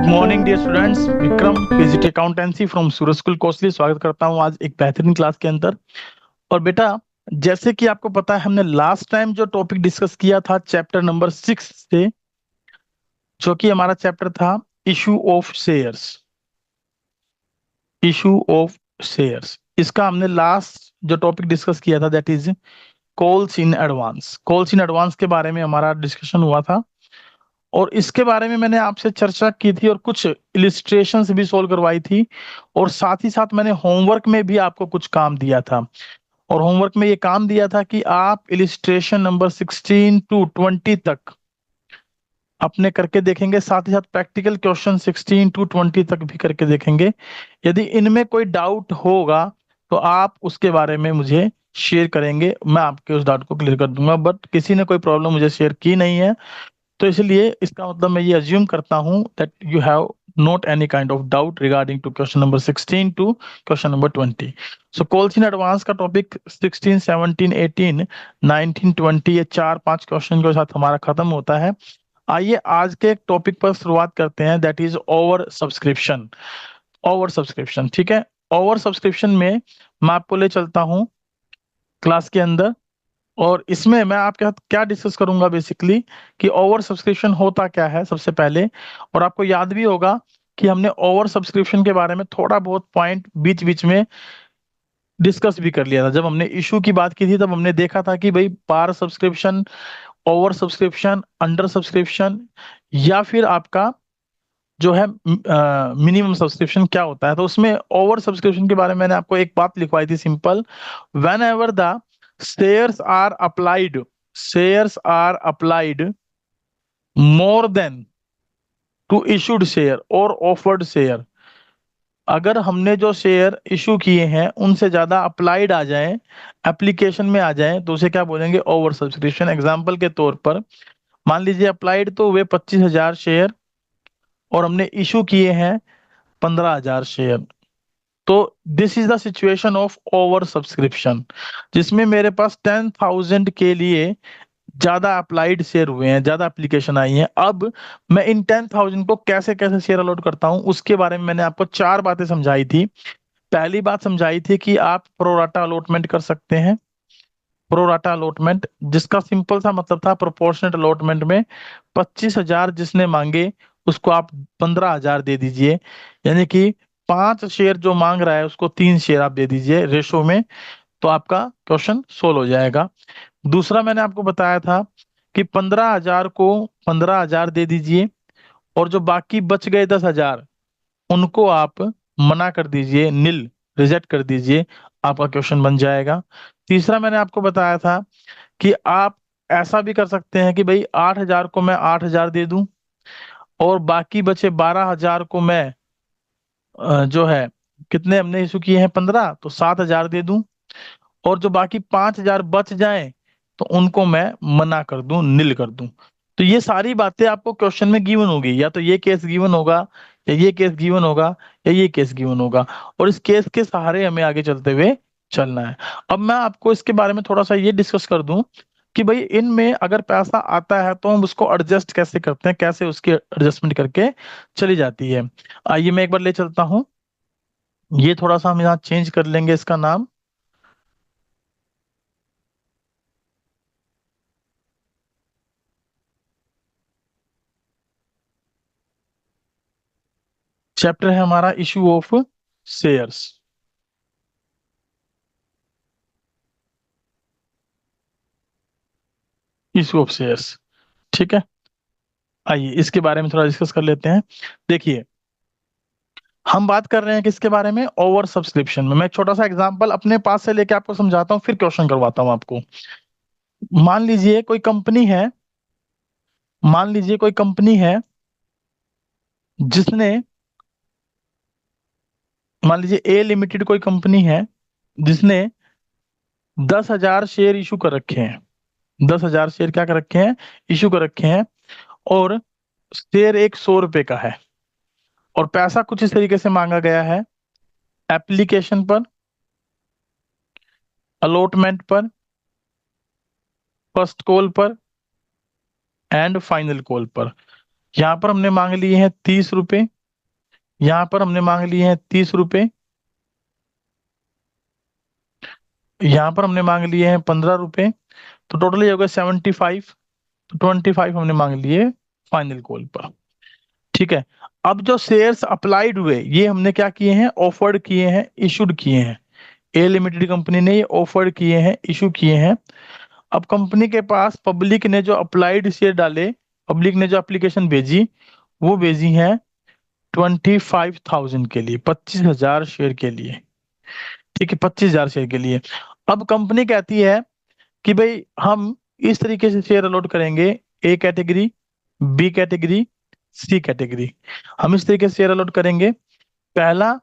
Good morning dear students, Vikram PGT accountancy from Suraj school Kosli स्वागत करता हूं आज एक बेहतरीन क्लास के अंदर। और बेटा, जैसे कि आपको पता है हमने लास्ट टाइम जो टॉपिक डिस्कस किया था चैप्टर नंबर 6 से, जो कि हमारा चैप्टर था issue of shares. Issue of shares, इसका हमने लास्ट जो टॉपिक डिस्कस किया था that is calls in advance. Calls in advance के बारे में हमारा डिस्कशन हुआ था और इसके बारे में मैंने आपसे चर्चा की थी और कुछ इलिस्ट्रेशंस भी सोल्व करवाई थी। और साथ ही साथ मैंने होमवर्क में भी आपको कुछ काम दिया था। और होमवर्क में ये काम दिया था कि आप इलिस्ट्रेशन नंबर 16 टू 20 तक अपने करके देखेंगे, साथ ही साथ प्रैक्टिकल क्वेश्चन 16 टू 20 तक भी करके देखेंगे। यदि इनमें कोई डाउट होगा तो आप उसके बारे में मुझे शेयर करेंगे, मैं आपके उस डाउट को क्लियर कर दूंगा। बट किसी ने कोई प्रॉब्लम मुझे शेयर की नहीं है, तो इसलिए इसका मतलब मैं ये अज्यूम करता हूं that you have not any kind of doubt regarding to question number 16 to question number 20। So calls in advance का टॉपिक 16, 17, 18, 19, 20 ये 4-5 क्वेश्चन के साथ हमारा खत्म होता है। आइए आज के एक टॉपिक पर शुरुआत करते हैं, that is over subscription. Over subscription, ठीक है। ओवर सब्सक्रिप्शन में मैं आपको ले चलता हूँ क्लास के अंदर, और इसमें मैं आपके साथ क्या डिस्कस करूंगा बेसिकली कि ओवर सब्सक्रिप्शन होता क्या है सबसे पहले। और आपको याद भी होगा कि हमने ओवर सब्सक्रिप्शन के बारे में थोड़ा बहुत पॉइंट बीच बीच में डिस्कस भी कर लिया था। जब हमने इशू की बात की थी तब हमने देखा था कि भाई par subscription, over subscription, under subscription या फिर आपका जो है मिनिमम सब्सक्रिप्शन क्या होता है। तो उसमें ओवर सब्सक्रिप्शन के बारे में मैंने आपको एक बात लिखवाई थी simple, whenever the shares are applied, shares are applied more than to issued share और ऑफर्ड शेयर। अगर हमने जो शेयर इशू किए हैं उनसे ज्यादा अप्लाइड आ जाए, एप्लीकेशन में आ जाए, तो उसे क्या बोलेंगे? Over subscription. एग्जाम्पल के तौर पर मान लीजिए अप्लाइड तो हुए 25,000 शेयर और हमने इशू किए हैं 15,000 शेयर। तो this is the situation of over subscription, जिसमें मेरे पास 10,000 के लिए ज्यादा अप्लाइड शेयर हुए हैं, ज्यादा एप्लीकेशन आई हैं। अब मैं इन 10,000 को कैसे कैसे शेयर अलॉट करता हूं उसके बारे में मैंने आपको 4 बातें समझाई थी। पहली बात समझाई थी कि आप प्रोराटा अलॉटमेंट कर सकते हैं। प्रोराटा अलॉटमेंट जिसका सिंपल सा मतलब था प्रोपोर्शनल अलॉटमेंट में 25,000 जिसने मांगे उसको आप 15,000 दे दीजिए, यानी कि 5 शेयर जो मांग रहा है उसको 3 शेयर आप दे दीजिए रेशो में, तो आपका क्वेश्चन सोल्व हो जाएगा। दूसरा मैंने आपको बताया था कि 15,000 को 15,000 दे दीजिए और जो बाकी बच गए 10,000 उनको आप मना कर दीजिए, नील, रिजेक्ट कर दीजिए, आपका क्वेश्चन बन जाएगा। तीसरा मैंने आपको बताया था कि आप ऐसा भी कर सकते हैं कि भाई 8,000 को मैं 8,000 दे दूं और बाकी बचे 12,000 को मैं जो है, कितने हमने इशू किए हैं 15, तो 7,000 दे दूं और जो बाकी 5,000 बच जाएं तो उनको मैं मना कर दूं, नील कर दूं। तो ये सारी बातें आपको क्वेश्चन में गिवन होगी, या तो ये केस गिवन होगा, या ये केस गिवन होगा, या ये केस गिवन होगा, और इस केस के सहारे हमें आगे चलते हुए चलना है। अब मैं आपको इसके बारे में थोड़ा सा ये डिस्कस कर दूं कि भाई इनमें अगर पैसा आता है तो हम उसको एडजस्ट कैसे करते हैं, कैसे उसकी एडजस्टमेंट करके चली जाती है। आइए मैं एक बार ले चलता हूँ, ये थोड़ा सा हम यहाँ चेंज कर लेंगे इसका नाम। चैप्टर है हमारा issue of shares. Issue of shares, ठीक है। आइए इसके बारे में थोड़ा डिस्कस कर लेते हैं। देखिए, हम बात कर रहे हैं किसके बारे में? ओवर सब्सक्रिप्शन में। मैं एक छोटा सा एग्जांपल अपने पास से लेके आपको समझाता हूँ, फिर क्वेश्चन करवाता हूँ आपको। मान लीजिए कोई कंपनी है, मान लीजिए कोई कंपनी है जिसने, मान लीजिए ए लिमिटेड कोई कंपनी है जिसने 10,000 शेयर इशू कर रखे हैं। 10,000 शेयर क्या कर रखे हैं? इशू कर रखे हैं। और शेयर एक 100 रुपए का है और पैसा कुछ इस तरीके से मांगा गया है, एप्लीकेशन पर, अलॉटमेंट पर, फर्स्ट कॉल पर एंड फाइनल कॉल पर। यहाँ पर हमने मांग लिए हैं 30 रुपए, यहाँ पर हमने मांग लिए हैं 30 रुपए, यहाँ पर हमने मांग लिए हैं 15 रुपए, तो टोटल ये हो गया 75। तो 25 हमने मांग लिए फाइनल कॉल पर। ठीक है। अब जो शेयर्स अप्लाइड हुए ये हमने क्या किए हैं, ऑफर्ड किए हैं, इशूड किए हैं। ए लिमिटेड कंपनी ने ये ऑफर्ड किए हैं, इशू किए हैं। अब कंपनी के पास पब्लिक ने जो अप्लाइड शेयर डाले, पब्लिक ने जो एप्लीकेशन भेजी, वो भेजी है 25,000 के लिए, 25,000 शेयर के लिए। ठीक है, 25,000 शेयर के लिए। अब कंपनी कहती है कि भाई हम इस तरीके से शेयर अलॉट करेंगे, A category, B category, C category. हम इस तरीके से शेयर अलॉट करेंगे। पहला,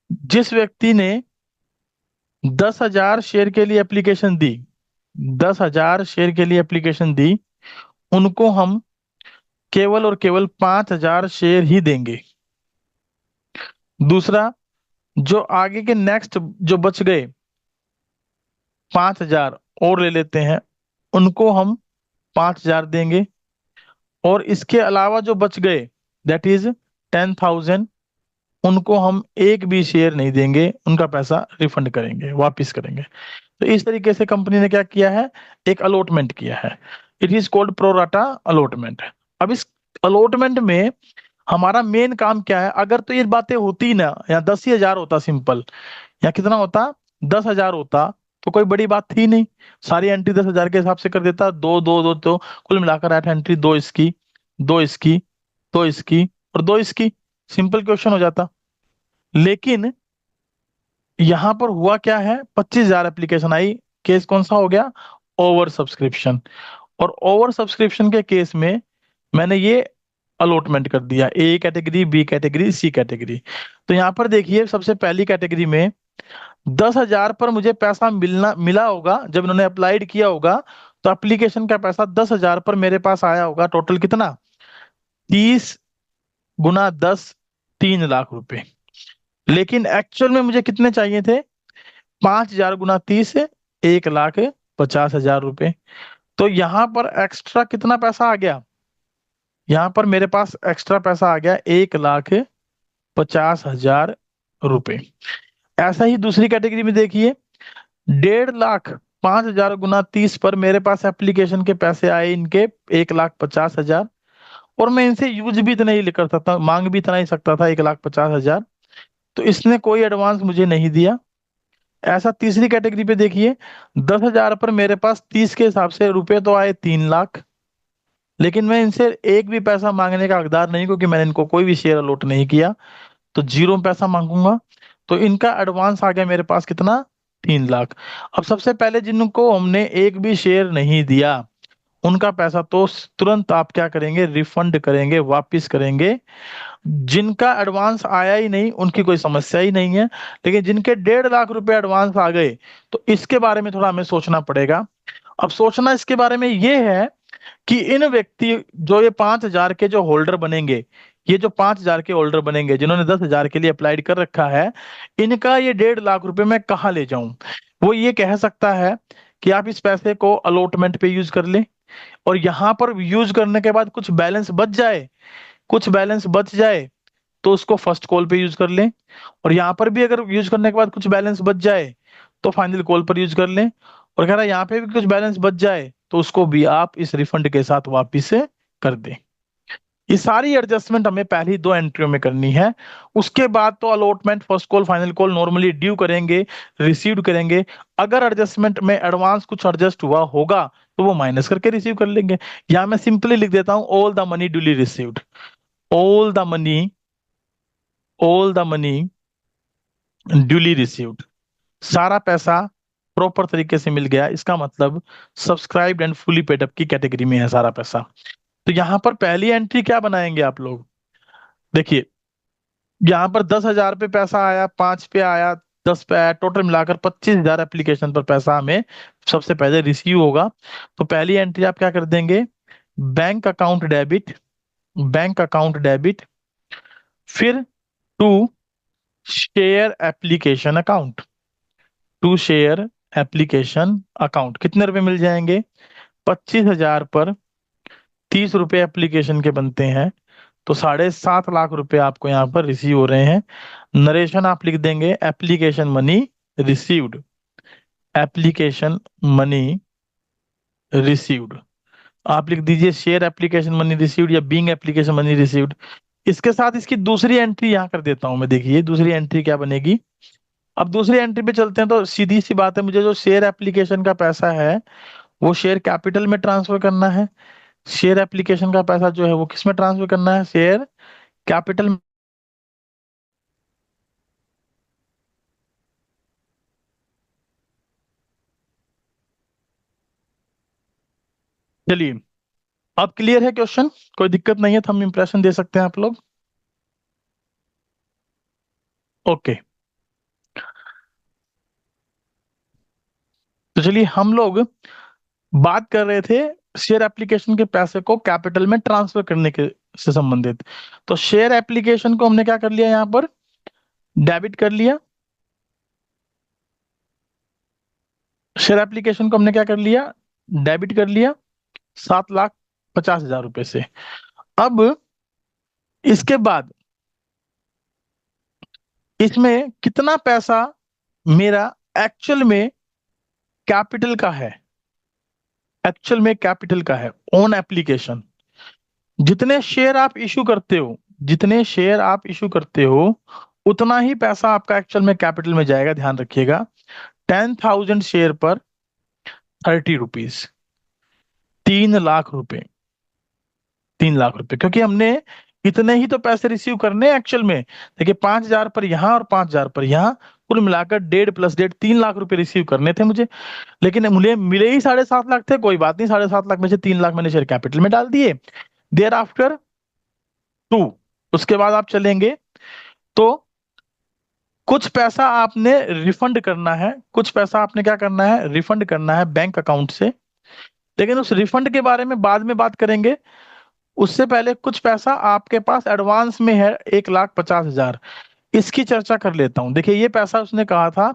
जिस व्यक्ति ने 10,000 शेयर के लिए एप्लीकेशन दी, 10,000 शेयर के लिए एप्लीकेशन दी, उनको हम केवल और केवल 5,000 शेयर ही देंगे। दूसरा, जो आगे के नेक्स्ट जो बच गए 5,000 और ले लेते हैं, उनको हम 5,000 देंगे। और इसके अलावा जो बच गए, दैट इज 10,000, उनको हम एक भी शेयर नहीं देंगे, उनका पैसा रिफंड करेंगे, वापिस करेंगे। तो इस तरीके से कंपनी ने क्या किया है, एक अलॉटमेंट किया है। It is called pro rata allotment. अब इस अलॉटमेंट में हमारा मेन काम क्या है, अगर तो ये बातें होती ना, या 10,000 होता सिंपल, या कितना होता, 10,000 होता, तो कोई बड़ी बात थी नहीं। सारी एंट्री 10,000 के हिसाब से कर देता, दो दो दो, तो कुल मिलाकर 8 एंट्री, दो इसकी, दो इसकी, दो इसकी, और दो इसकी, सिंपल क्वेश्चन हो जाता। लेकिन यहां पर हुआ क्या है, 25,000 एप्लीकेशन आई, केस कौन सा हो गया, ओवर सब्सक्रिप्शन। और ओवर सब्सक्रिप्शन के केस में मैंने ये अलॉटमेंट कर दिया, A category, B category, C category. तो यहाँ पर देखिए, सबसे पहली कैटेगरी में 10,000 पर मुझे पैसा मिला होगा, जब इन्होंने अप्लाइड किया होगा, तो एप्लीकेशन का पैसा 10,000 पर मेरे पास आया होगा, टोटल कितना, 30 × 10, 3 लाख रुपए। लेकिन एक्चुअल में मुझे कितने चाहिए थे, 5,000 × 30, 1,50,000 रुपए। तो यहाँ पर एक्स्ट्रा कितना पैसा आ गया, यहाँ पर मेरे पास एक्स्ट्रा पैसा आ गया 1,50,000 रुपए। ऐसा ही दूसरी कैटेगरी में देखिए, 1,50,000, 5,000 × 30 पर मेरे पास एप्लीकेशन के पैसे आए इनके 1,50,000, और मैं इनसे यूज भी इतना ही कर सकता, मांग भी इतना ही सकता था, 1,50,000। तो इसने कोई एडवांस मुझे नहीं दिया। ऐसा तीसरी कैटेगरी पे देखिए, 10,000 पर मेरे पास 30 के हिसाब से रुपए तो आए 3 लाख, लेकिन मैं इनसे एक भी पैसा मांगने का हकदार नहीं, क्योंकि मैंने इनको कोई भी शेयर अलॉट नहीं किया, तो 0 पैसा मांगूंगा। तो इनका एडवांस आ गया मेरे पास कितना, 3 लाख। अब सबसे पहले जिनको हमने एक भी शेयर नहीं दिया, उनका पैसा तो तुरंत आप क्या करेंगे, रिफंड करेंगे, वापिस करेंगे। जिनका एडवांस आया ही नहीं, उनकी कोई समस्या ही नहीं है। लेकिन जिनके 1,50,000 रुपए एडवांस आ गए, तो इसके बारे में थोड़ा हमें सोचना पड़ेगा। अब सोचना इसके बारे में ये है कि इन व्यक्ति, जो ये 5,000 के जो होल्डर बनेंगे, ये जो 5,000 के होल्डर बनेंगे, जिन्होंने 10,000 के लिए अप्लाइड कर रखा है, इनका ये 1,50,000 रुपए मैं कहाँ ले जाऊं। वो ये कह सकता है कि आप इस पैसे को अलॉटमेंट पे यूज कर लें, और यहाँ पर यूज करने के बाद कुछ बैलेंस बच जाए, कुछ बैलेंस बच जाए, तो उसको फर्स्ट कॉल पे यूज कर लें। और यहाँ पर भी अगर यूज करने के बाद कुछ बैलेंस बच जाए, तो फाइनल कॉल पर यूज कर लें। और कह रहा है यहाँ पे भी कुछ बैलेंस बच जाए, तो उसको भी आप इस रिफंड के साथ वापिस कर दें। ये सारी एडजस्टमेंट हमें पहली 2 एंट्रियों में करनी है। उसके बाद तो allotment, first call, final call normally due करेंगे, रिसीव करेंगे। अगर एडजस्टमेंट में एडवांस कुछ एडजस्ट हुआ होगा, तो वो माइनस करके रिसीव कर लेंगे। यहाँ मैं सिंपली लिख देता हूं, all the money duly received, all the money, all the money duly received. सारा पैसा प्रॉपर तरीके से मिल गया, इसका मतलब subscribed and fully paid up की कैटेगरी में है सारा पैसा। तो यहाँ पर पहली एंट्री क्या बनाएंगे आप लोग, देखिए, यहाँ पर 10,000 पे पैसा आया, 5 पे आया, 10 पे आया, टोटल मिलाकर 25,000 एप्लीकेशन पर पैसा हमें सबसे पहले रिसीव होगा। तो पहली एंट्री आप क्या कर देंगे, bank account debit, bank account debit, फिर to share application account, to share application account. कितने रुपए मिल जाएंगे, 25,000 पर 30 रुपए एप्लीकेशन के बनते हैं, तो 7.5 लाख रुपए आपको यहाँ पर रिसीव हो रहे हैं। नरेशन आप लिख देंगे application money received, application money received. आप लिख दीजिए शेयर एप्लीकेशन मनी रिसीव्ड या बीइंग एप्लीकेशन मनी रिसीव्ड। इसके साथ इसकी दूसरी एंट्री यहाँ कर देता हूं मैं। देखिए दूसरी एंट्री क्या बनेगी। अब दूसरी एंट्री पे चलते हैं, तो सीधी सी बात है, मुझे जो शेयर एप्लीकेशन का पैसा है वो शेयर कैपिटल में ट्रांसफर करना है। शेयर एप्लीकेशन का पैसा जो है वो किस में ट्रांसफर करना है, शेयर कैपिटल में। चलिए, अब क्लियर है क्वेश्चन, कोई दिक्कत नहीं है, तो हम इंप्रेशन दे सकते हैं आप लोग। ओके, तो चलिए हम लोग बात कर रहे थे शेयर एप्लीकेशन के पैसे को कैपिटल में ट्रांसफर करने के से संबंधित। तो शेयर एप्लीकेशन को हमने क्या कर लिया, यहाँ पर डेबिट कर लिया। शेयर एप्लीकेशन को हमने क्या कर लिया, डेबिट कर लिया 7,50,000 रुपए से। अब इसके बाद इसमें कितना पैसा मेरा एक्चुअल में कैपिटल का है, एक्चुअल में कैपिटल का है ऑन एप्लीकेशन। जितने शेयर आप इशू करते हो, जितने शेयर आप इशू करते हो, उतना ही पैसा आपका एक्चुअल में कैपिटल में जाएगा, ध्यान रखिएगा। 10,000 शेयर पर 30 रुपीज, 3 लाख रुपए, 3 लाख रुपए, क्योंकि हमने इतने ही तो पैसे रिसीव करने हैं एक्चुअल में। देखिए 5,000 पर यहाँ और 5,000 पर यहाँ, कुल मिलाकर 1.5 + 1.5 3 लाख रुपए रिसीव करने थे मुझे। लेकिन मुझे मिले ही 7.5 लाख थे। कोई बात नहीं, 7.5 लाख में से 3 लाख मैंने शेयर कैपिटल में डाल दिए। देयर आफ्टर 2, उसके बाद आप चलेंगे तो कुछ पैसा आपने रिफंड करना है, कुछ पैसा आपने क्या करना है, रिफंड करना है बैंक अकाउंट से। लेकिन उस रिफंड के बारे में बाद में बात करेंगे। उससे पहले कुछ पैसा आपके पास एडवांस में है 1,50,000, इसकी चर्चा कर लेता हूं। देखिए ये पैसा उसने कहा था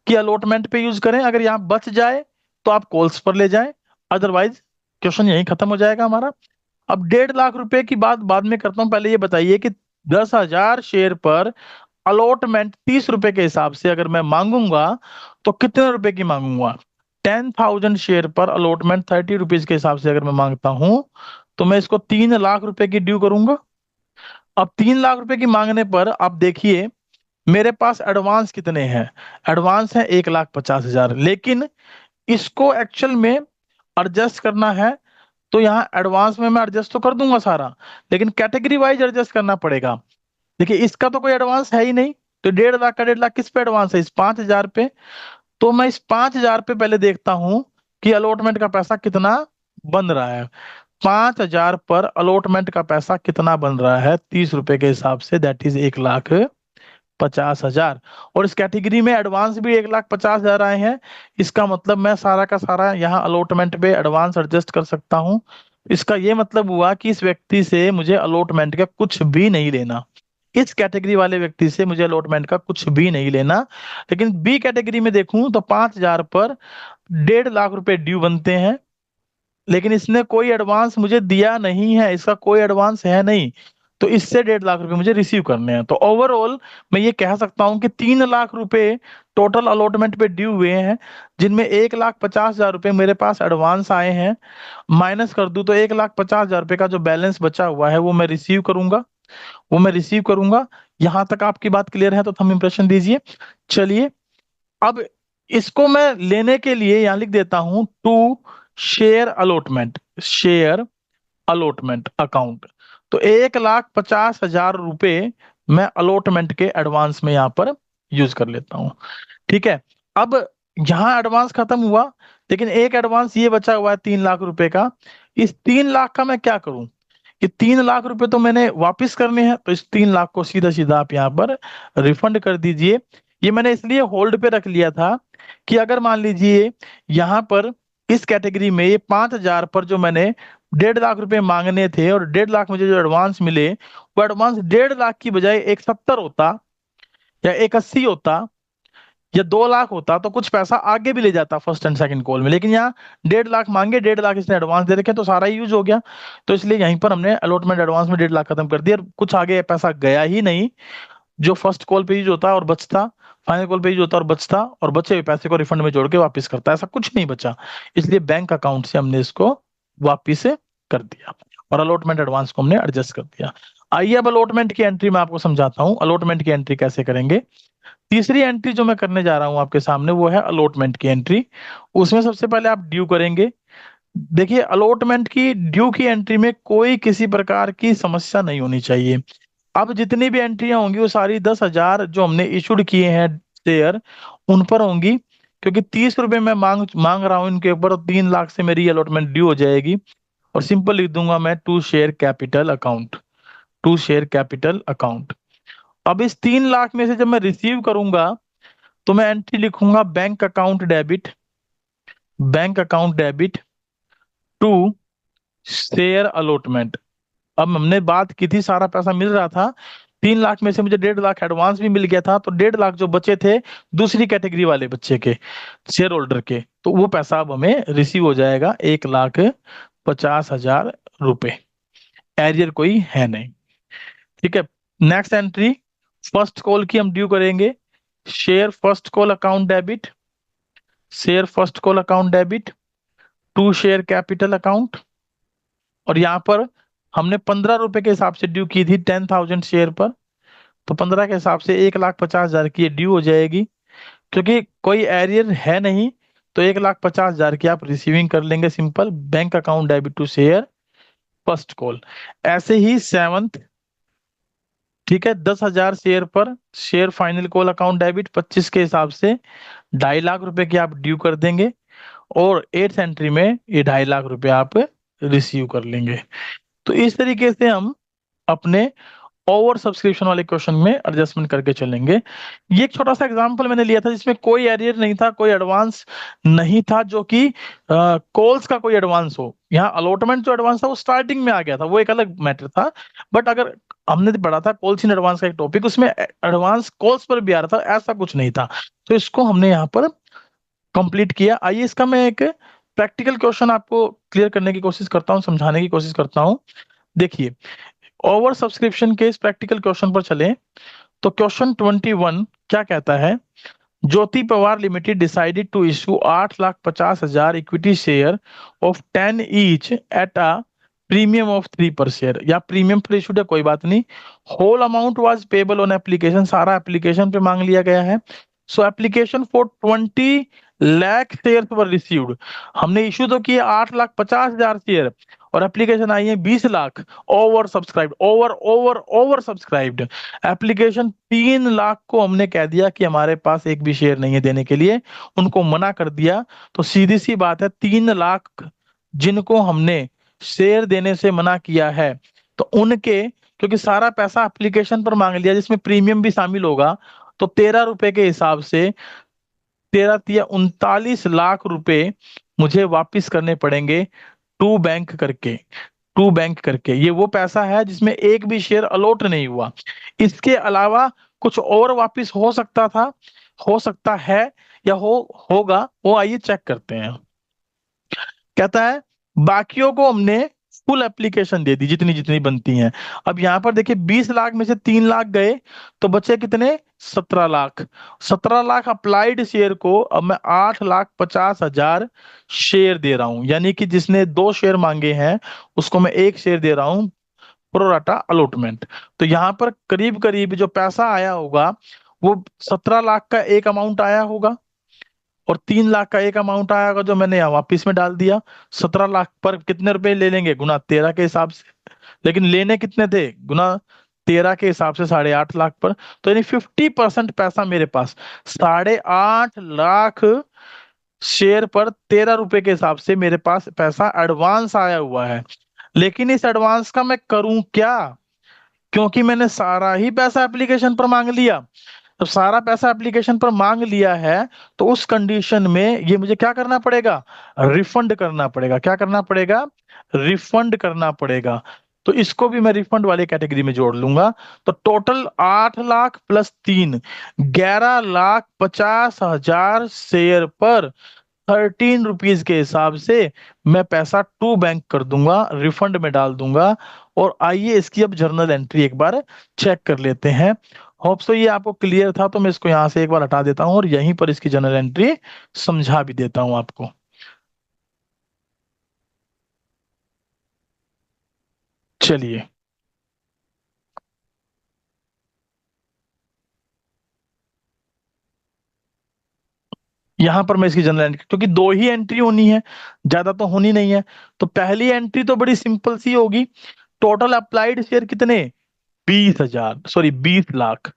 कि अलॉटमेंट पे यूज करें, अगर यहाँ बच जाए तो आप कॉल्स पर ले जाएं, अदरवाइज क्वेश्चन यहीं खत्म हो जाएगा हमारा। अब 1.5 लाख रुपए की बात बाद में करता हूँ, पहले ये बताइए कि 10,000 शेयर पर अलॉटमेंट 30 रुपए के हिसाब से अगर मैं मांगूंगा तो कितने रुपए की मांगूंगा। 10,000 शेयर पर अलॉटमेंट 30 रुपीज के हिसाब से अगर मैं मांगता हूं, तो मैं इसको 3 लाख रुपए की ड्यू करूंगा। अब 3 लाख रुपए की मांगने पर आप देखिए मेरे पास एडवांस कितने हैं, एडवांस है 1,50,000, लेकिन इसको एक्चुअल में एडजस्ट करना है। तो यहाँ एडवांस में मैं एडजस्ट तो कर दूंगा सारा, लेकिन कैटेगरी वाइज एडजस्ट करना पड़ेगा। देखिए इसका तो कोई एडवांस है ही नहीं, तो 1.5 लाख का 1.5 लाख किस पे एडवांस है, इस 5,000 पे। तो मैं इस 5,000 पे पहले देखता हूं कि अलॉटमेंट का पैसा कितना बन रहा है। 5,000 पर अलॉटमेंट का पैसा कितना बन रहा है 30 रुपए के हिसाब से, दैट इज 1,50,000। और इस कैटेगरी में एडवांस भी 1,50,000 आए हैं। इसका मतलब मैं सारा का सारा यहाँ अलॉटमेंट पे एडवांस एडजस्ट कर सकता हूँ। इसका ये मतलब हुआ कि इस व्यक्ति से मुझे अलॉटमेंट का कुछ भी नहीं लेना, इस कैटेगरी वाले व्यक्ति से मुझे अलॉटमेंट का कुछ भी नहीं लेना। लेकिन बी कैटेगरी में देखूं तो 5,000 पर 1.5 लाख रुपए ड्यू बनते हैं, लेकिन इसने कोई एडवांस मुझे दिया नहीं है, इसका कोई एडवांस है नहीं। तो इससे 1.5 लाख रुपए मुझे रिसीव करने हैं। तो ओवरऑल मैं ये कह सकता हूं कि 3 लाख रुपए टोटल अलॉटमेंट पे ड्यू हुए हैं, जिनमें 1,50,000 रुपए मेरे पास एडवांस आए हैं। माइनस कर दूं तो 1,50,000 रुपए का जो बैलेंस बचा हुआ है वो मैं रिसीव करूंगा, वो मैं रिसीव करूंगा। यहां तक आपकी बात क्लियर है तो हम इंप्रेशन दीजिए। चलिए, अब इसको मैं लेने के लिए यहां लिख देता हूं to share allotment, share allotment account. तो 1,50,000 रुपए मैं अलॉटमेंट के एडवांस में यहां पर यूज कर लेता हूं। ठीक है, अब यहां एडवांस खत्म हुआ, लेकिन एक एडवांस ये बचा हुआ है 3 लाख रुपए का। इस 3 लाख का मैं क्या करूं, कि 3 लाख रुपए तो मैंने वापस करने हैं, तो इस 3 लाख को सीधा सीधा आप यहाँ पर रिफंड कर दीजिए। ये मैंने इसलिए होल्ड पे रख लिया था कि अगर मान लीजिए यहाँ पर इस कैटेगरी में ये 5,000 पर जो मैंने 1.5 लाख रुपए मांगने थे और 1.5 लाख मुझे जो एडवांस मिले, वो एडवांस 1.5 लाख की बजाय 170 होता या 180 होता, या 2 लाख होता तो कुछ पैसा आगे भी ले जाता फर्स्ट एंड सेकंड कॉल में, लेकिन यहाँ 1.5 लाख मांगे, 1.5 लाख इसने एडवांस दे रखे, तो सारा यूज हो गया। तो इसलिए यहीं पर हमने अलॉटमेंट एडवांस में 1.5 लाख खत्म कर दिया, और कुछ आगे पैसा गया ही नहीं। जो फर्स्ट कॉल पे यूज होता है और बचता, फाइनल कॉल पे यूज होता है और बचता, और बचे हुए पैसे को रिफंड में जोड़ के वापस करता है, ऐसा कुछ नहीं बचा। इसलिए बैंक अकाउंट से हमने इसको वापिस कर दिया, और अलॉटमेंट एडवांस को हमने एडजस्ट कर दिया। आइए अब अलॉटमेंट की एंट्री मैं आपको समझाता हूँ, अलॉटमेंट की एंट्री कैसे करेंगे। तीसरी एंट्री जो मैं करने जा रहा हूं आपके सामने, वो है अलॉटमेंट की एंट्री। उसमें सबसे पहले आप ड्यू करेंगे। देखिए, अलॉटमेंट की ड्यू की एंट्री में कोई किसी प्रकार की समस्या नहीं होनी चाहिए। अब जितनी भी एंट्रियां होंगी वो सारी 10,000 जो हमने इशूड किए हैं शेयर, उन पर होंगी। क्योंकि 30 रुपए मैं मांग मांग रहा हूं इनके ऊपर, और 3 लाख से मेरी अलॉटमेंट ड्यू हो जाएगी। और सिंपल लिख दूंगा मैं, to share capital account, to share capital account. अब इस 3 लाख में से जब मैं रिसीव करूंगा, तो मैं एंट्री लिखूंगा bank account debit, bank account debit to share allotment. अब हमने बात की थी, सारा पैसा मिल रहा था, 3 लाख में से मुझे 1.5 लाख एडवांस भी मिल गया था, तो 1.5 लाख जो बचे थे दूसरी कैटेगरी वाले बच्चे के, शेयर होल्डर के, तो वो पैसा अब हमें रिसीव हो जाएगा, 1,50,000 रुपए। एरियर कोई है नहीं। ठीक है। नेक्स्ट एंट्री, फर्स्ट कॉल की हम ड्यू करेंगे। Share first call account debit, share first call account debit to share capital account. और यहाँ पर हमने 15 रुपए के हिसाब से ड्यू की थी 10,000 शेयर पर, तो 15 के हिसाब से 1,50,000 की ड्यू हो जाएगी। क्योंकि कोई एरियर है नहीं, तो 1,50,000 की आप रिसीविंग कर लेंगे, simple bank account debit to share first call. ऐसे ही सेवंथ, ठीक है, 10,000 शेयर पर share final call account debit 25 के हिसाब से 2.5 लाख रुपए की आप ड्यू कर देंगे। और एट्थ एंट्री में ये 2.5 लाख रुपए आप रिसीव कर लेंगे। तो इस तरीके से हम अपने ओवर सब्सक्रिप्शन वाले क्वेश्चन में एडजस्टमेंट करके चलेंगे। ये एक छोटा सा एग्जांपल मैंने लिया था जिसमें कोई एरियर नहीं था, कोई एडवांस नहीं था, जो कि कॉल्स का कोई एडवांस हो। यहाँ अलॉटमेंट जो एडवांस था वो स्टार्टिंग में आ गया था, वो एक अलग मैटर था। बट अगर हमने पढ़ा था कॉल्स इन एडवांस का एक टॉपिक, उसमें एडवांस कॉल्स पर भी आ रहा था, ऐसा कुछ नहीं था। तो इसको हमने यहाँ पर कंप्लीट किया। आइए इसका मैं एक प्रैक्टिकल क्वेश्चन आपको क्लियर करने की कोशिश करता हूँ, समझाने की कोशिश करता हूँ। देखिए, ओवर सब्सक्रिप्शन के इस प्रैक्टिकल क्वेश्चन पर चलें, तो क्वेश्चन 21 क्या कहता है। Jyoti Pawar limited decided to issue 8,50,000 equity share of 10 each at a premium of 3 per share, या प्रीमियम पर इशूड है, कोई बात नहीं। Whole amount was payable on application, सारा एप्लीकेशन पे मांग लिया गया है। So application for 20 lakh share were received. हमने इशू तो किए 8,50,000 शेयर, और एप्लीकेशन आई है 20 lakh. Over subscribed, over over over subscribed. Application 3 lakh को हमने कह दिया कि हमारे पास एक भी शेयर नहीं है देने के लिए, उनको मना कर दिया। तो सीधी सी बात है, 3 लाख जिनको हमने शेयर देने से मना किया है, तो उनके, क्योंकि सारा पैसा एप्लीकेशन पर मांग लिया जिसमें प्रीमियम भी शामिल होगा, तो 13 रुपए के हिसाब से 13 या 39 लाख रुपए मुझे वापिस करने पड़ेंगे, टू बैंक करके। टू बैंक करके, ये वो पैसा है जिसमें एक भी शेयर अलॉट नहीं हुआ। इसके अलावा कुछ और वापिस हो सकता था, हो सकता है, या होगा, वो आइए चेक करते हैं। कहता है बाकियों को हमने फुल एप्लीकेशन दे दी, जितनी जितनी बनती हैं। अब यहां पर देखिए, 20 लाख में से 3 लाख गए, तो बचे कितने, 17 लाख। 17 लाख अप्लाइड शेयर को अब मैं 8,50,000 शेयर दे रहा हूं, यानी कि जिसने 2 शेयर मांगे हैं उसको मैं 1 शेयर दे रहा हूं, प्रोराटा अलॉटमेंट। तो यहाँ पर करीब करीब जो पैसा आया होगा, वो 17 लाख का एक अमाउंट आया होगा, और 3 लाख का एक अमाउंट आएगा जो मैंने यहाँ वापिस में डाल दिया। 17 लाख पर कितने रुपए ले लेंगे, गुना 13 के हिसाब से। लेकिन लेने कितने थे, गुना 13 के हिसाब से 8.5 लाख पर। तो यानी 50% पैसा मेरे पास, 8.5 लाख शेयर पर 13 रुपए के हिसाब से मेरे पास पैसा एडवांस आया हुआ है। लेकिन इस एडवांस का मैं करूं क्या, क्योंकि मैंने सारा ही पैसा एप्लीकेशन पर मांग लिया। तो सारा पैसा एप्लीकेशन पर मांग लिया है, तो उस कंडीशन में ये मुझे क्या करना पड़ेगा, रिफंड करना पड़ेगा। क्या करना पड़ेगा, रिफंड करना पड़ेगा। तो इसको भी मैं रिफंड वाले कैटेगरी में जोड़ लूंगा। तो टोटल 8 लाख प्लस 3, 11,50,000 शेयर पर 13 रुपीज के हिसाब से मैं पैसा टू बैंक कर दूंगा, रिफंड में डाल दूंगा। और आइए इसकी अब जर्नल एंट्री एक बार चेक कर लेते हैं। होप सो ये आपको क्लियर था, तो मैं इसको यहां से एक बार हटा देता हूं और यहीं पर इसकी जर्नल एंट्री समझा भी देता हूं आपको। चलिए, यहां पर मैं इसकी जनरल एंट्री, क्योंकि दो ही एंट्री होनी है, ज्यादा तो होनी नहीं है। तो पहली एंट्री तो बड़ी सिंपल सी होगी। टोटल अप्लाइड शेयर कितने? 20,000, सॉरी 20 लाख।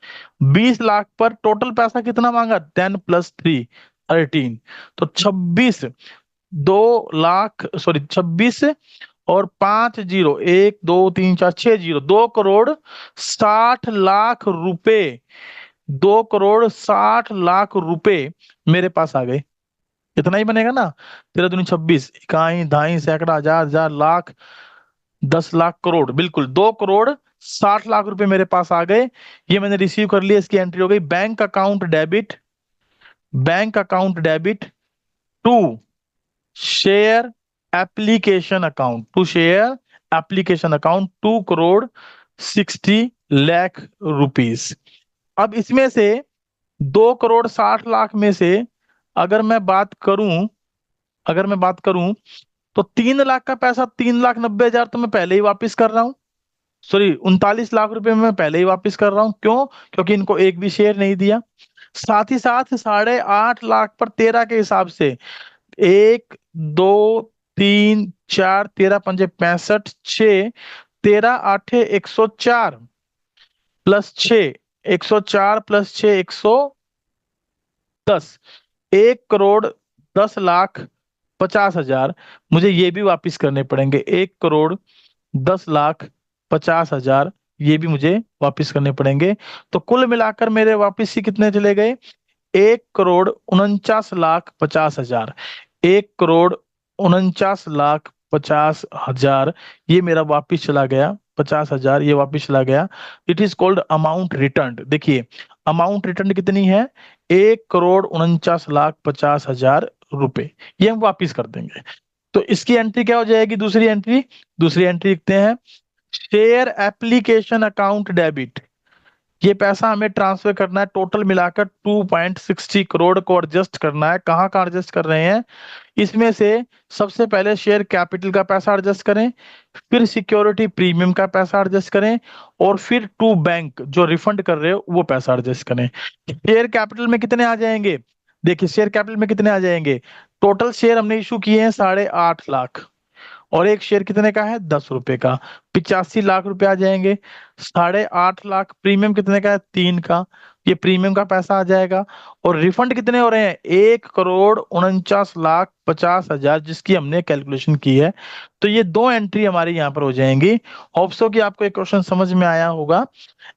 20 लाख पर टोटल पैसा कितना मांगा? 10 + 3 13। तो 26, 2 लाख, सॉरी 26 और 5 जीरो, 1 2 3 4 6 जीरो, 2,60,00,000 रुपए। 2,60,00,000 रुपए मेरे पास आ गए। इतना ही बनेगा ना? 13 दूनी 26, इकाई ढाई सैकड़ा हजार हजार लाख, 10 लाख करोड़, बिल्कुल 2,60,00,000 रुपए मेरे पास आ गए। ये मैंने रिसीव कर लिया, इसकी एंट्री हो गई। Bank account debit, bank account debit to share application account, to share application account, 2,60,00,000 rupees. अब इसमें से 2,60,00,000 में से अगर मैं बात करूं, अगर मैं बात करूं तो 3 लाख का पैसा, 3,90,000 तो मैं पहले ही वापस कर रहा हूँ। सॉरी, 39 लाख रुपए में मैं पहले ही वापस कर रहा हूँ। क्यों? क्योंकि इनको एक भी शेयर नहीं दिया। साथ ही साथ 8.5 लाख पर 13 के हिसाब से, 1 2 3 4, 13 पंजे 65, 6, 13 8 104 +6, 104 +6 110, 1,10,50,000 मुझे ये भी वापस करने पड़ेंगे। 1,10,50,000 ये भी मुझे वापस करने पड़ेंगे। तो कुल मिलाकर मेरे वापस ही कितने चले गए? 1,49,50,000। 1,49,50,000 ये मेरा वापिस चला गया। 50,000 ये वापिस चला गया। It is called amount return. देखिए, अमाउंट रिटर्न कितनी है? 1,49,50,000 रुपए, ये हम वापिस कर देंगे। तो इसकी एंट्री क्या हो जाएगी? दूसरी एंट्री, दूसरी एंट्री लिखते हैं, शेयर एप्लीकेशन अकाउंट डेबिट। ये पैसा हमें ट्रांसफर करना है, टोटल मिलाकर 2.60 करोड़ को एडजस्ट करना है। कहाँ का एडजस्ट कर रहे हैं? इसमें से सबसे पहले शेयर कैपिटल का पैसा एडजस्ट करें, फिर सिक्योरिटी प्रीमियम का पैसा एडजस्ट करें, और फिर टू बैंक जो रिफंड कर रहे हो वो पैसा एडजस्ट करें। शेयर कैपिटल में कितने आ जाएंगे? देखिए, शेयर कैपिटल में कितने आ जाएंगे? टोटल शेयर हमने इशू किए हैं 8.5 लाख, और एक शेयर कितने का है? 10 रुपए का, 85 लाख रुपए आ जाएंगे। 8.5 लाख प्रीमियम कितने का है? 3 का, ये प्रीमियम का पैसा आ जाएगा। और रिफंड कितने हो रहे हैं? 1,49,50,000, जिसकी हमने कैलकुलेशन की है। तो ये दो एंट्री हमारी यहाँ पर हो जाएंगी। होप्सो कि आपको एक क्वेश्चन समझ में आया होगा।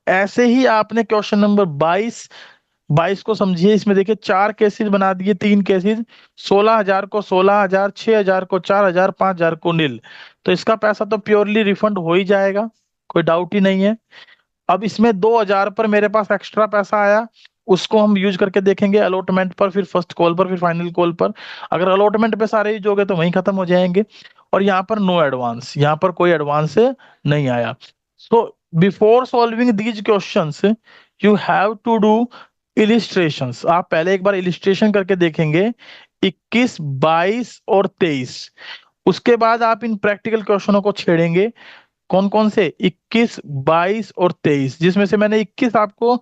ऐसे ही आपने क्वेश्चन नंबर 22 को समझिए। इसमें देखिए 4 केसेस बना दिए, 3 केसेस, 16,000 को 16,000, 6,000 को 4,000, 5,000 को नील। तो इसका पैसा तो प्योरली रिफंड हो ही जाएगा, कोई डाउट ही नहीं है। अब इसमें 2,000 पर मेरे पास एक्स्ट्रा पैसा आया, उसको हम यूज करके देखेंगे अलॉटमेंट पर, फिर फर्स्ट कॉल पर, फिर फाइनल कॉल पर। अगर अलॉटमेंट पे सारे यूज हो गए तो वहीं खत्म हो जाएंगे। और यहाँ पर नो एडवांस, यहाँ पर कोई एडवांस नहीं आया। So before solving these questions you have to do illustrations. आप पहले एक बार इलिस्ट्रेशन करके देखेंगे, 21 22 और 23। उसके बाद आप इन प्रैक्टिकल क्वेश्चनों को छेड़ेंगे। कौन कौन से? 21 22 और 23, जिसमें से मैंने 21 आपको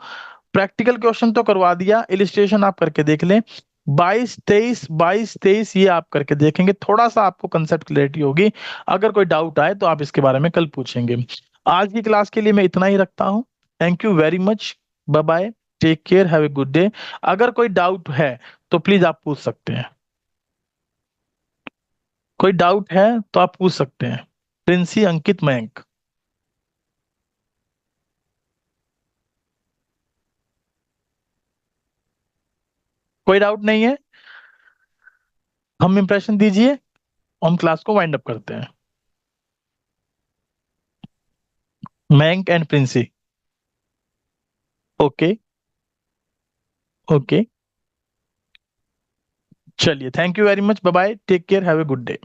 प्रैक्टिकल क्वेश्चन तो करवा दिया, इलिस्ट्रेशन आप करके देख लें। 22 23 ये आप करके देखेंगे, थोड़ा सा आपको कंसेप्ट क्लैरिटी होगी। अगर कोई डाउट आए तो आप इसके बारे में कल पूछेंगे। आज की क्लास के लिए मैं इतना ही रखता हूँ। Thank you very much, bye bye, take care, have a good day. अगर कोई डाउट है तो प्लीज आप पूछ सकते हैं। कोई डाउट है तो आप पूछ सकते हैं। प्रिंसी, अंकित, मयंक, कोई डाउट नहीं है? हम इंप्रेशन दीजिए, हम क्लास को वाइंड अप करते हैं। Mayank and Princy. Okay. Okay, चलिए, thank you very much, bye bye, take care, have a good day.